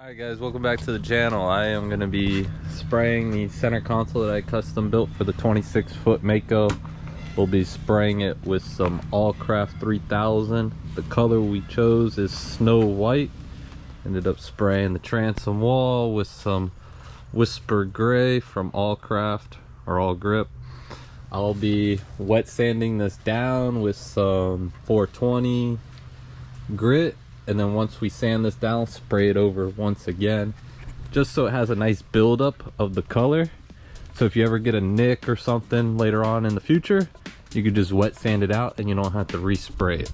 Alright guys, welcome back to the channel. I am going to be spraying the center console that I custom built for the 26-foot Mako. We'll be spraying it with some Allcraft 3000. The color we chose is Snow White. Ended up spraying the transom wall with some Whisper Gray from Allcraft or All Grip. I'll be wet sanding this down with some 420 grit, and then once we sand this down, spray it over once again, just so it has a nice buildup of the color. So if you ever get a nick or something later on in the future, you could just wet sand it out and you don't have to respray it.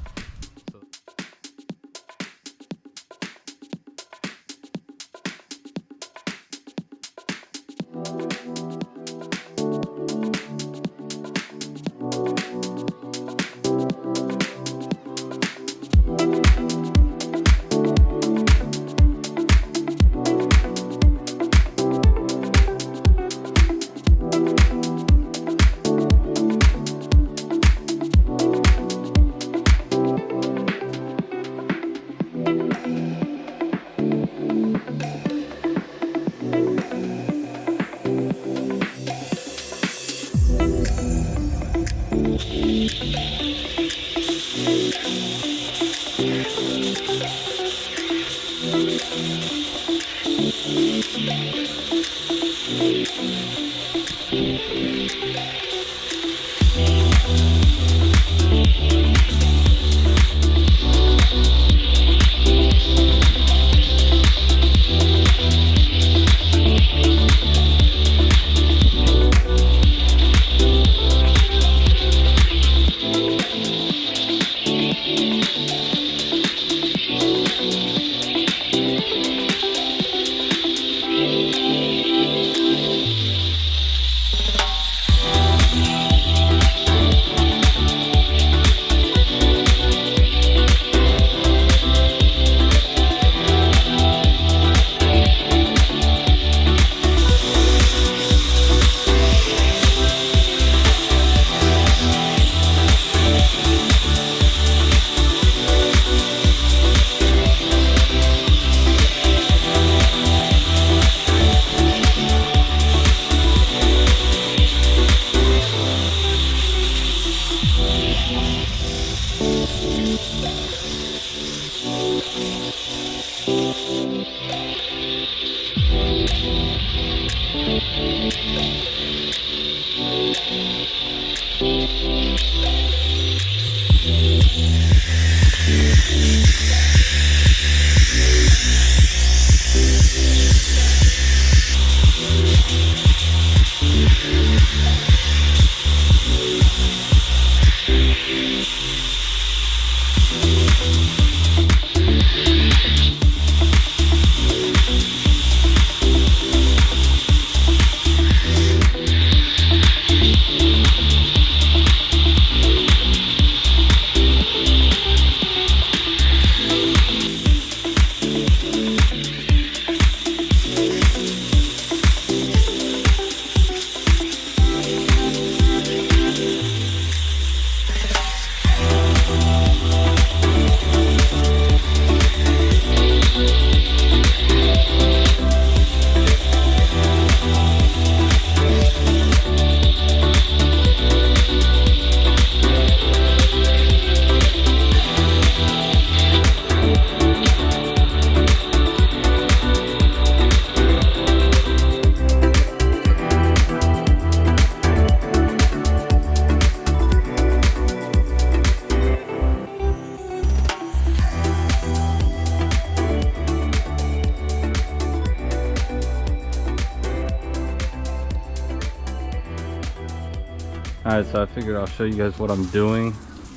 Alright, so I figured I'll show you guys what I'm doing.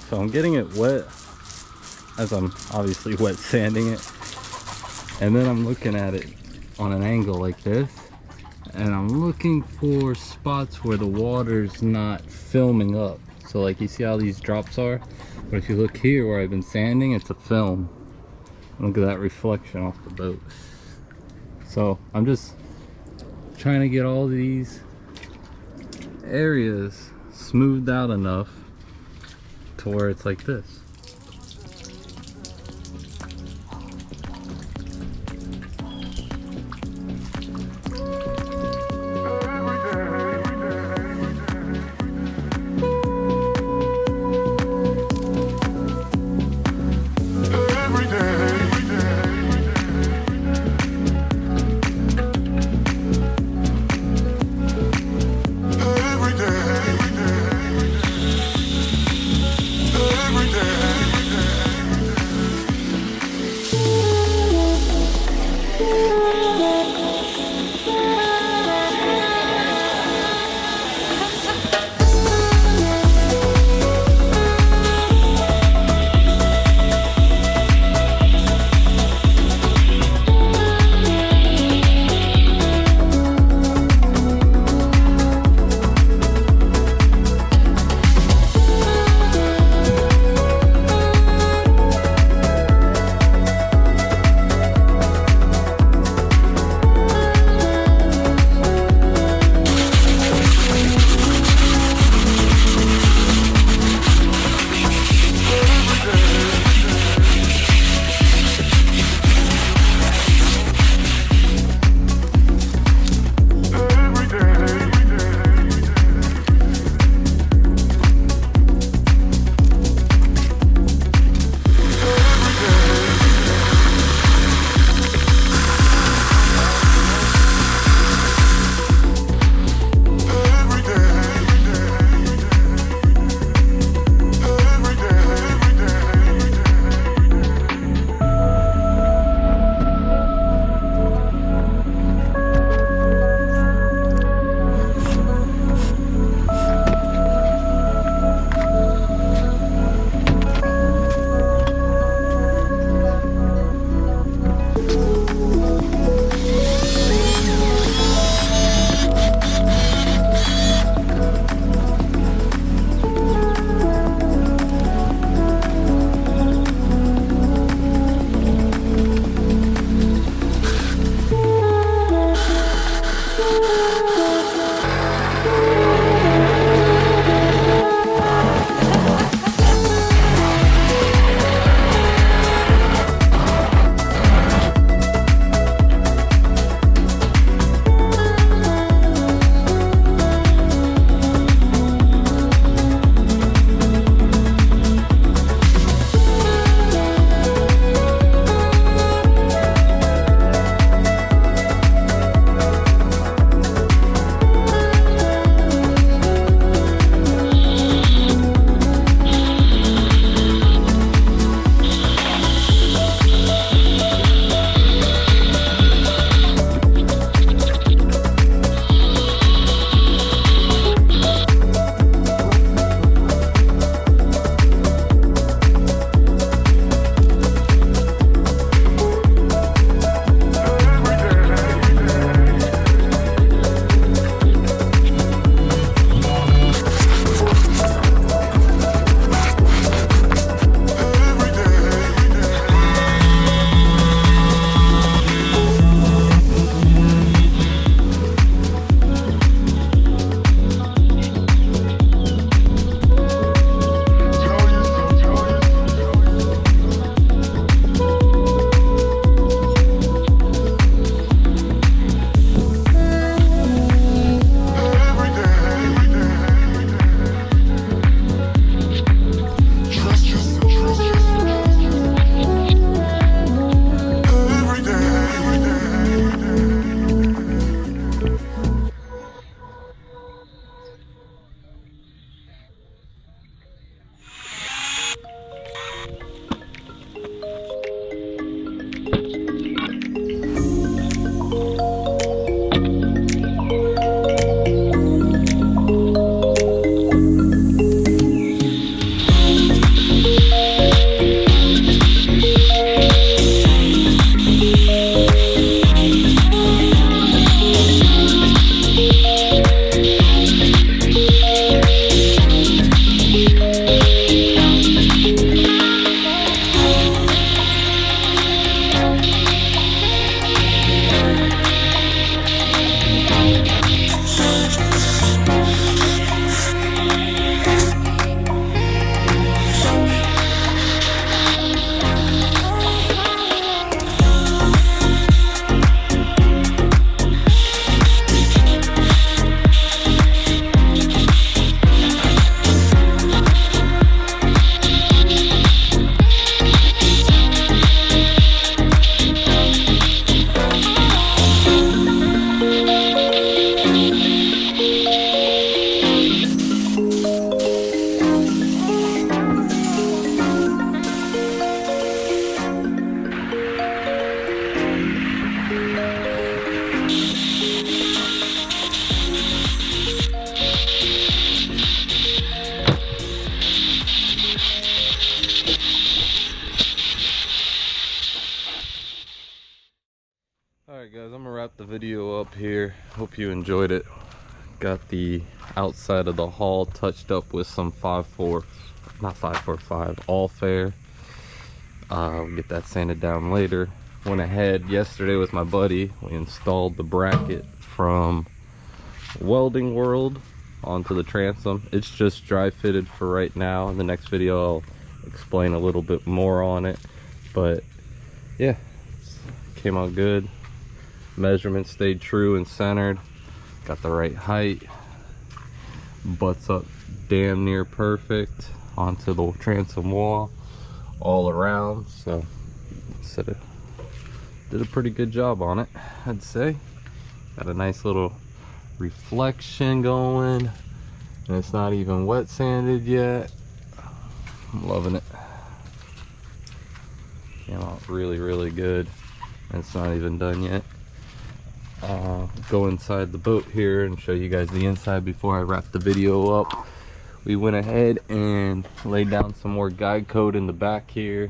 So I'm getting it wet as I'm obviously wet sanding it, and then I'm looking at it on an angle like this, and I'm looking for spots where the water's not filming up. So like you see how these drops are, but if you look here where I've been sanding, it's a film. Look at that reflection off the boat. So I'm just trying to get all these areas smoothed out enough to where it's like this. Alright guys, I'm gonna wrap the video up here. Hope you enjoyed it. Got the outside of the hull touched up with some 545 all fair. We'll get that sanded down later. Went ahead yesterday with my buddy. We installed the bracket from Welding World onto the transom. It's just dry fitted for right now. In the next video I'll explain a little bit more on it, but yeah, came out good. Measurements stayed true and centered. Got the right height. Butts up damn near perfect onto the transom wall all around. So did a pretty good job on it, I'd say. Got a nice little reflection going, and it's not even wet sanded yet. I'm loving it. Came out really good, and it's not even done yet. Go inside the boat here and show you guys the inside before I wrap the video up. We went ahead and laid down some more guide code in the back here.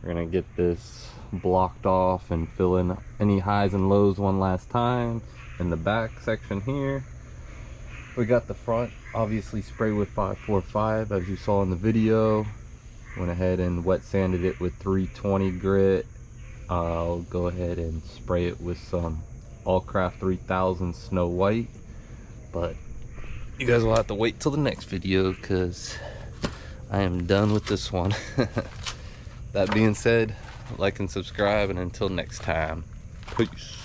We're gonna get this blocked off and fill in any highs and lows one last time. In the back section here, we got the front obviously sprayed with 545 as you saw in the video. Went ahead and wet sanded it with 320 grit. I'll go ahead and spray it with some Allcraft 3000 Snow White, but you guys will have to wait till the next video because I am done with this one. That being said, like and subscribe, and until next time, peace.